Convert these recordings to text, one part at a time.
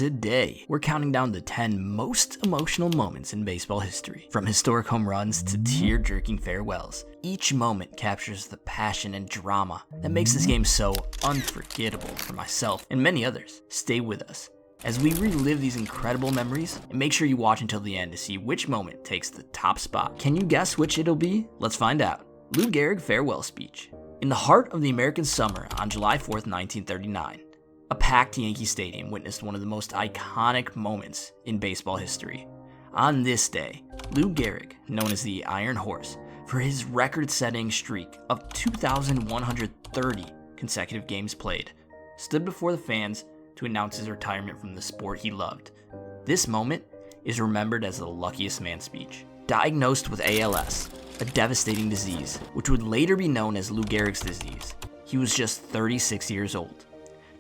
Today, we're counting down the 10 most emotional moments in baseball history. From historic home runs to tear-jerking farewells, each moment captures the passion and drama that makes this game so unforgettable for myself and many others. Stay with us as we relive these incredible memories, and make sure you watch until the end to see which moment takes the top spot. Can you guess which it'll be? Let's find out. Lou Gehrig farewell speech. In the heart of the American summer on July 4th, 1939, a packed Yankee Stadium witnessed one of the most iconic moments in baseball history. On this day, Lou Gehrig, known as the Iron Horse, for his record-setting streak of 2,130 consecutive games played, stood before the fans to announce his retirement from the sport he loved. This moment is remembered as the Luckiest Man speech. Diagnosed with ALS, a devastating disease, which would later be known as Lou Gehrig's disease, he was just 36 years old.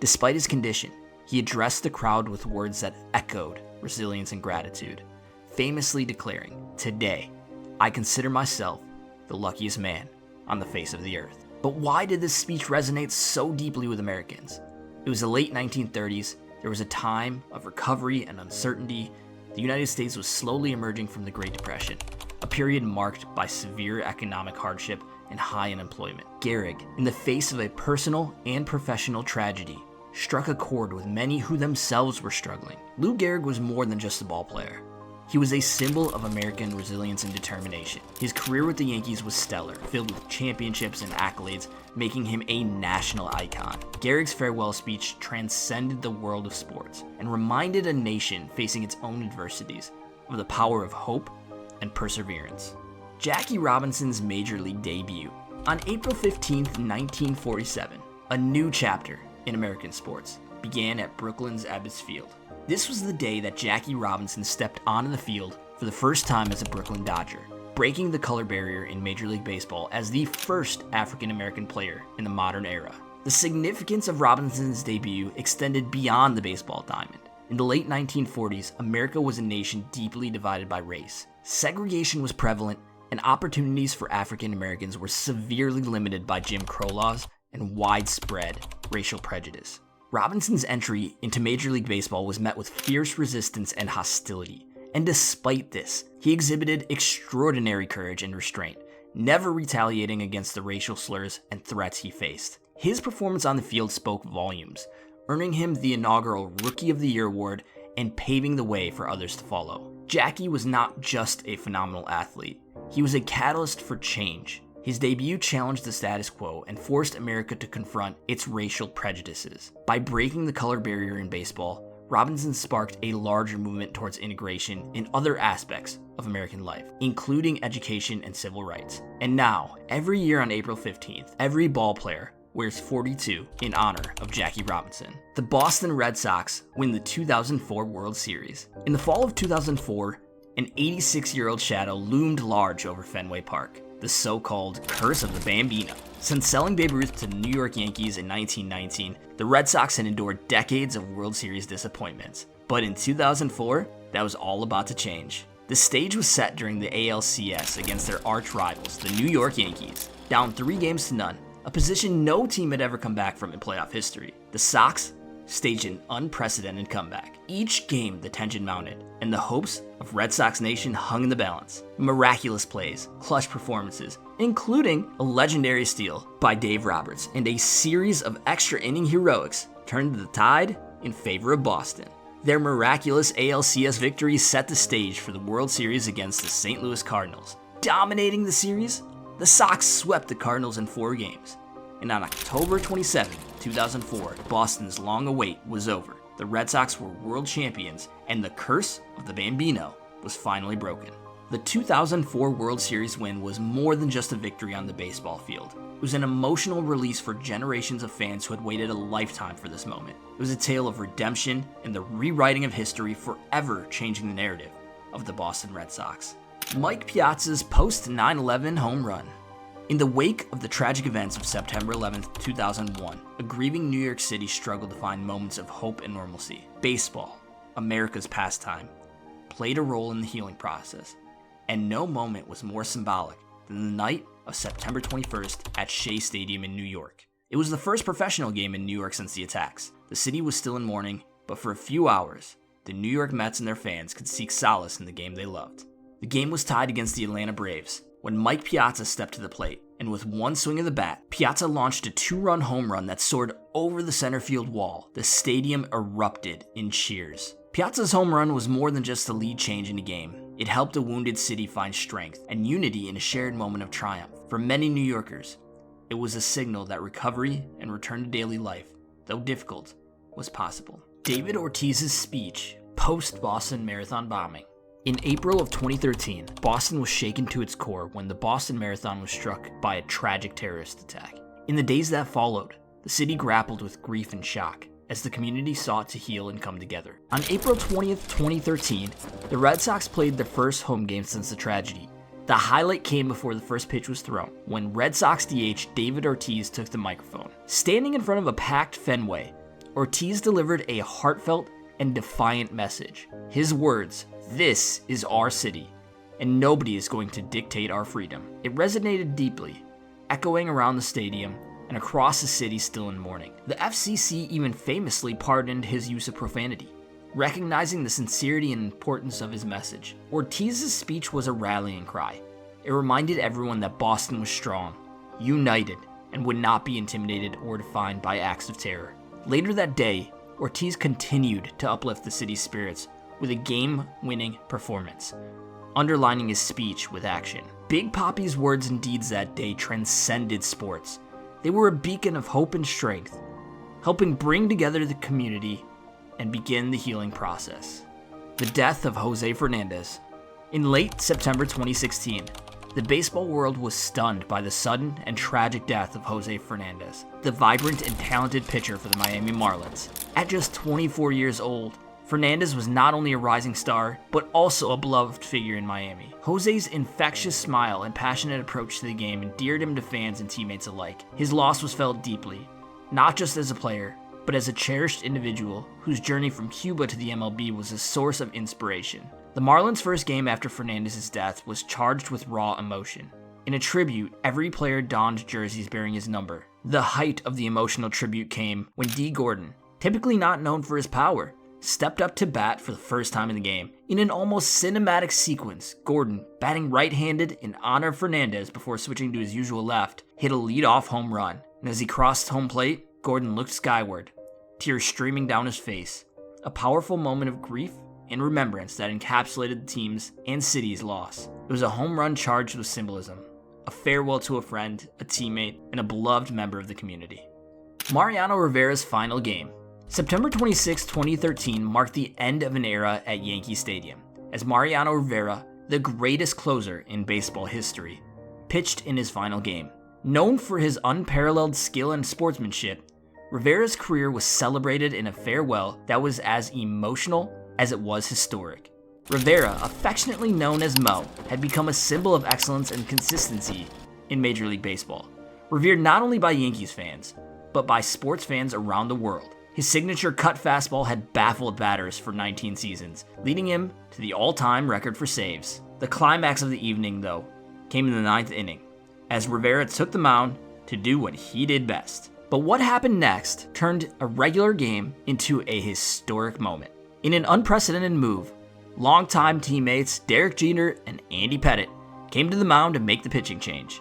Despite his condition, he addressed the crowd with words that echoed resilience and gratitude, famously declaring, "Today, I consider myself the luckiest man on the face of the earth." But why did this speech resonate so deeply with Americans? It was the late 1930s, there was a time of recovery and uncertainty. The United States was slowly emerging from the Great Depression, a period marked by severe economic hardship and high unemployment. Gehrig, in the face of a personal and professional tragedy, struck a chord with many who themselves were struggling. Lou Gehrig was more than just a ball player. He was a symbol of American resilience and determination. His career with the Yankees was stellar, filled with championships and accolades, making him a national icon. Gehrig's farewell speech transcended the world of sports and reminded a nation facing its own adversities of the power of hope and perseverance. Jackie Robinson's Major League debut. On April 15th, 1947, a new chapter in American sports began at Brooklyn's Ebbets Field. This was the day that Jackie Robinson stepped onto the field for the first time as a Brooklyn Dodger, breaking the color barrier in Major League Baseball as the first African-American player in the modern era. The significance of Robinson's debut extended beyond the baseball diamond. In the late 1940s, America was a nation deeply divided by race. Segregation was prevalent, and opportunities for African Americans were severely limited by Jim Crow laws and widespread racial prejudice. Robinson's entry into Major League Baseball was met with fierce resistance and hostility, and despite this, he exhibited extraordinary courage and restraint, never retaliating against the racial slurs and threats he faced. His performance on the field spoke volumes, earning him the inaugural Rookie of the Year award and paving the way for others to follow. Jackie was not just a phenomenal athlete, he was a catalyst for change. His debut challenged the status quo and forced America to confront its racial prejudices. By breaking the color barrier in baseball, Robinson sparked a larger movement towards integration in other aspects of American life, including education and civil rights. And now, every year on April 15th, every ball player wears 42 in honor of Jackie Robinson. The Boston Red Sox win the 2004 World Series. In the fall of 2004, an 86-year-old shadow loomed large over Fenway Park, the so-called curse of the Bambino. Since selling Babe Ruth to the New York Yankees in 1919, the Red Sox had endured decades of World Series disappointments. But in 2004, that was all about to change. The stage was set during the ALCS against their arch rivals, the New York Yankees. Down 3-0, a position no team had ever come back from in playoff history, the Sox staged an unprecedented comeback. Each game, the tension mounted, and the hopes of Red Sox Nation hung in the balance. Miraculous plays, clutch performances, including a legendary steal by Dave Roberts, and a series of extra inning heroics turned the tide in favor of Boston. Their miraculous ALCS victory set the stage for the World Series against the St. Louis Cardinals. Dominating the series, the Sox swept the Cardinals in 4 games. And on October 27, 2004, Boston's long await was over. The Red Sox were world champions, and the curse of the Bambino was finally broken. The 2004 World Series win was more than just a victory on the baseball field. It was an emotional release for generations of fans who had waited a lifetime for this moment. It was a tale of redemption and the rewriting of history, forever changing the narrative of the Boston Red Sox. Mike Piazza's post-9/11 home run. In the wake of the tragic events of September 11, 2001, a grieving New York City struggled to find moments of hope and normalcy. Baseball, America's pastime, played a role in the healing process, and no moment was more symbolic than the night of September 21st at Shea Stadium in New York. It was the first professional game in New York since the attacks. The city was still in mourning, But for a few hours, the New York Mets and their fans could seek solace in the game they loved. The game was tied against the Atlanta Braves when Mike Piazza stepped to the plate, and with one swing of the bat, Piazza launched a 2-run home run that soared over the center field wall. The stadium erupted in cheers. Piazza's home run was more than just a lead change in a game. It helped a wounded city find strength and unity in a shared moment of triumph. For many New Yorkers, it was a signal that recovery and return to daily life, though difficult, was possible. David Ortiz's speech post-Boston Marathon bombing. In April of 2013, Boston was shaken to its core when the Boston Marathon was struck by a tragic terrorist attack. In the days that followed, the city grappled with grief and shock as the community sought to heal and come together. On April 20th, 2013, the Red Sox played their first home game since the tragedy. The highlight came before the first pitch was thrown, when Red Sox DH David Ortiz took the microphone. Standing in front of a packed Fenway, Ortiz delivered a heartfelt and defiant message. His words, "This is our city, and nobody is going to dictate our freedom." It resonated deeply, echoing around the stadium and across the city still in mourning. The FCC even famously pardoned his use of profanity, recognizing the sincerity and importance of his message. Ortiz's speech was a rallying cry. It reminded everyone that Boston was strong, united, and would not be intimidated or defined by acts of terror. Later that day, Ortiz continued to uplift the city's spirits with a game-winning performance, underlining his speech with action. Big Papi's words and deeds that day transcended sports. They were a beacon of hope and strength, helping bring together the community and begin the healing process. The death of Jose Fernandez. In late September 2016, the baseball world was stunned by the sudden and tragic death of Jose Fernandez, the vibrant and talented pitcher for the Miami Marlins. At just 24 years old, Fernandez was not only a rising star, but also a beloved figure in Miami. Jose's infectious smile and passionate approach to the game endeared him to fans and teammates alike. His loss was felt deeply, not just as a player, but as a cherished individual whose journey from Cuba to the MLB was a source of inspiration. The Marlins' first game after Fernandez's death was charged with raw emotion. In a tribute, every player donned jerseys bearing his number. The height of the emotional tribute came when D. Gordon, typically not known for his power, stepped up to bat for the first time in the game. In an almost cinematic sequence, Gordon, batting right-handed in honor of Fernandez before switching to his usual left, hit a lead-off home run. And as he crossed home plate, Gordon looked skyward, tears streaming down his face. A powerful moment of grief and remembrance that encapsulated the team's and city's loss. It was a home run charged with symbolism, a farewell to a friend, a teammate, and a beloved member of the community. Mariano Rivera's final game. September 26, 2013 marked the end of an era at Yankee Stadium, as Mariano Rivera, the greatest closer in baseball history, pitched in his final game. Known for his unparalleled skill and sportsmanship, Rivera's career was celebrated in a farewell that was as emotional as it was historic. Rivera, affectionately known as Mo, had become a symbol of excellence and consistency in Major League Baseball, revered not only by Yankees fans, but by sports fans around the world. His signature cut fastball had baffled batters for 19 seasons, leading him to the all-time record for saves. The climax of the evening, though, came in the 9th inning, as Rivera took the mound to do what he did best. But what happened next turned a regular game into a historic moment. In an unprecedented move, longtime teammates Derek Jeter and Andy Pettitte came to the mound to make the pitching change.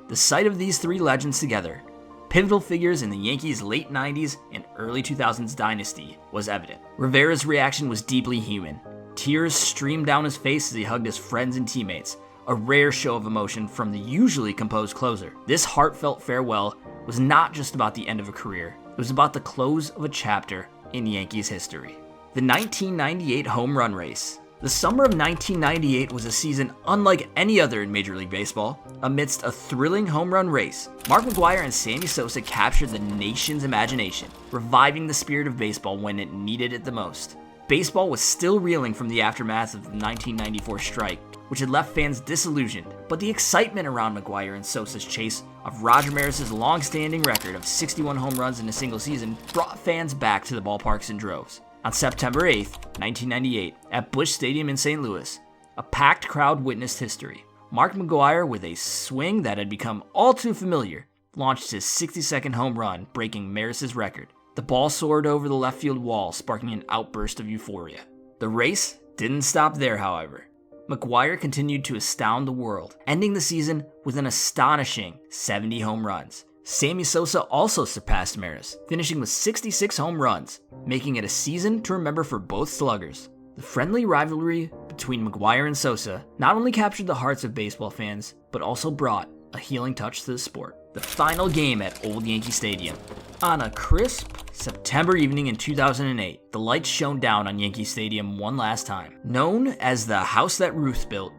The sight of these three legends together, pivotal figures in the Yankees' late 90s and early 2000s dynasty, was evident. Rivera's reaction was deeply human. Tears streamed down his face as he hugged his friends and teammates, a rare show of emotion from the usually composed closer. This heartfelt farewell was not just about the end of a career, it was about the close of a chapter in Yankees history. The 1998 home run race. The summer of 1998 was a season unlike any other in Major League Baseball. Amidst a thrilling home run race, Mark McGwire and Sammy Sosa captured the nation's imagination, reviving the spirit of baseball when it needed it the most. Baseball was still reeling from the aftermath of the 1994 strike, which had left fans disillusioned, but the excitement around McGwire and Sosa's chase of Roger Maris's long-standing record of 61 home runs in a single season brought fans back to the ballparks in droves. On September 8, 1998, at Busch Stadium in St. Louis, a packed crowd witnessed history. Mark McGwire, with a swing that had become all too familiar, launched his 62nd home run, breaking Maris's record. The ball soared over the left field wall, sparking an outburst of euphoria. The race didn't stop there, however. McGwire continued to astound the world, ending the season with an astonishing 70 home runs. Sammy Sosa also surpassed Maris, finishing with 66 home runs, making it a season to remember for both sluggers. The friendly rivalry between McGwire and Sosa not only captured the hearts of baseball fans, but also brought a healing touch to the sport. The final game at Old Yankee Stadium. On a crisp September evening in 2008, the lights shone down on Yankee Stadium one last time. Known as the house that Ruth built,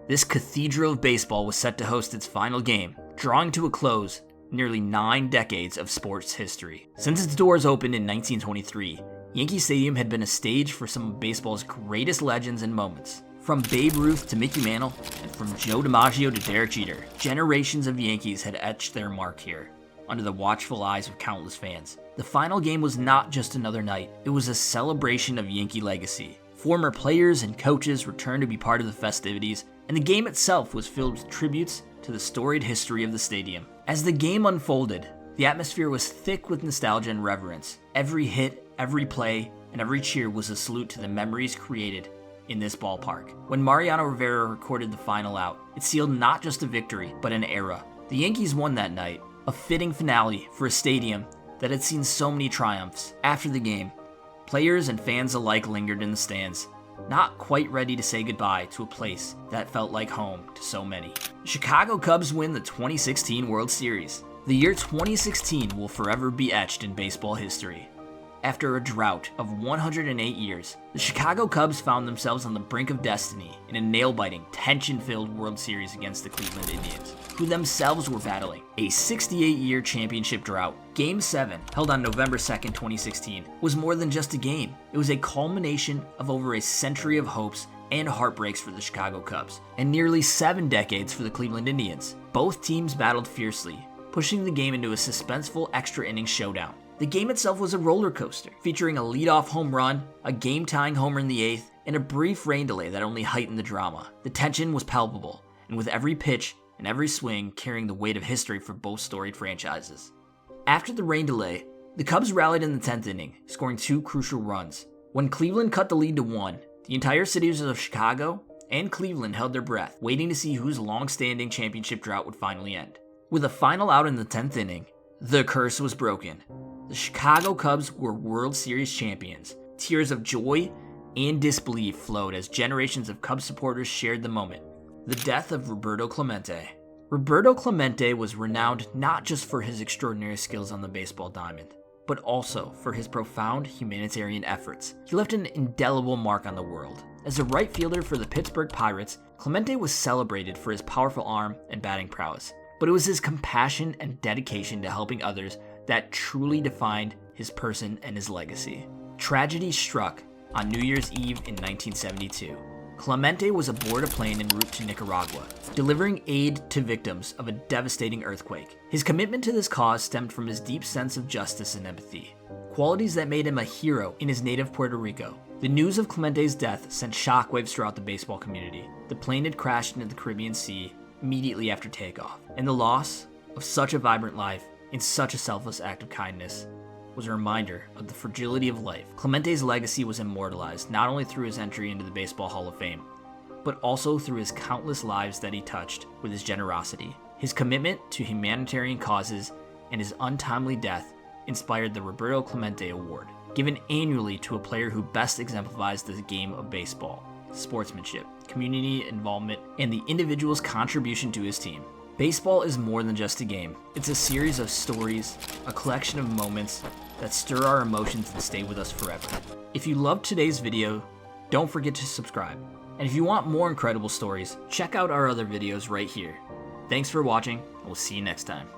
this cathedral of baseball was set to host its final game, drawing to a close nearly 9 decades of sports history. Since its doors opened in 1923, Yankee Stadium had been a stage for some of baseball's greatest legends and moments. From Babe Ruth to Mickey Mantle, and from Joe DiMaggio to Derek Jeter, generations of Yankees had etched their mark here, under the watchful eyes of countless fans. The final game was not just another night, it was a celebration of Yankee legacy. Former players and coaches returned to be part of the festivities, and the game itself was filled with tributes to the storied history of the stadium. As the game unfolded, the atmosphere was thick with nostalgia and reverence. Every hit, every play, and every cheer was a salute to the memories created in this ballpark. When Mariano Rivera recorded the final out, it sealed not just a victory, but an era. The Yankees won that night, a fitting finale for a stadium that had seen so many triumphs. After the game, players and fans alike lingered in the stands, not quite ready to say goodbye to a place that felt like home to so many. The Chicago Cubs win the 2016 World Series. The year 2016 will forever be etched in baseball history. After a drought of 108 years, the Chicago Cubs found themselves on the brink of destiny in a nail-biting, tension-filled World Series against the Cleveland Indians, who themselves were battling a 68-year championship drought. Game 7, held on November 2nd, 2016, was more than just a game. It was a culmination of over a century of hopes and heartbreaks for the Chicago Cubs, and nearly 7 decades for the Cleveland Indians. Both teams battled fiercely, pushing the game into a suspenseful extra innings showdown. The game itself was a roller coaster, featuring a leadoff home run, a game-tying homer in the 8th, and a brief rain delay that only heightened the drama. The tension was palpable, and with every pitch and every swing carrying the weight of history for both storied franchises. After the rain delay, the Cubs rallied in the 10th inning, scoring 2 crucial runs. When Cleveland cut the lead to 1, the entire cities of Chicago and Cleveland held their breath, waiting to see whose long-standing championship drought would finally end. With a final out in the 10th inning, the curse was broken. The Chicago Cubs were World Series champions. Tears of joy and disbelief flowed as generations of Cubs supporters shared the moment. The death of Roberto Clemente. Roberto Clemente was renowned not just for his extraordinary skills on the baseball diamond, but also for his profound humanitarian efforts. He left an indelible mark on the world. As a right fielder for the Pittsburgh Pirates, Clemente was celebrated for his powerful arm and batting prowess, but it was his compassion and dedication to helping others that truly defined his person and his legacy. Tragedy struck on New Year's Eve in 1972. Clemente was aboard a plane en route to Nicaragua, delivering aid to victims of a devastating earthquake. His commitment to this cause stemmed from his deep sense of justice and empathy, qualities that made him a hero in his native Puerto Rico. The news of Clemente's death sent shockwaves throughout the baseball community. The plane had crashed into the Caribbean Sea immediately after takeoff, and the loss of such a vibrant life in such a selfless act of kindness was a reminder of the fragility of life. Clemente's legacy was immortalized not only through his entry into the Baseball Hall of Fame, but also through his countless lives that he touched with his generosity. His commitment to humanitarian causes and his untimely death inspired the Roberto Clemente Award, given annually to a player who best exemplifies the game of baseball, sportsmanship, community involvement, and the individual's contribution to his team. Baseball is more than just a game. It's a series of stories, a collection of moments that stir our emotions and stay with us forever. If you loved today's video, don't forget to subscribe. And if you want more incredible stories, check out our other videos right here. Thanks for watching, and we'll see you next time.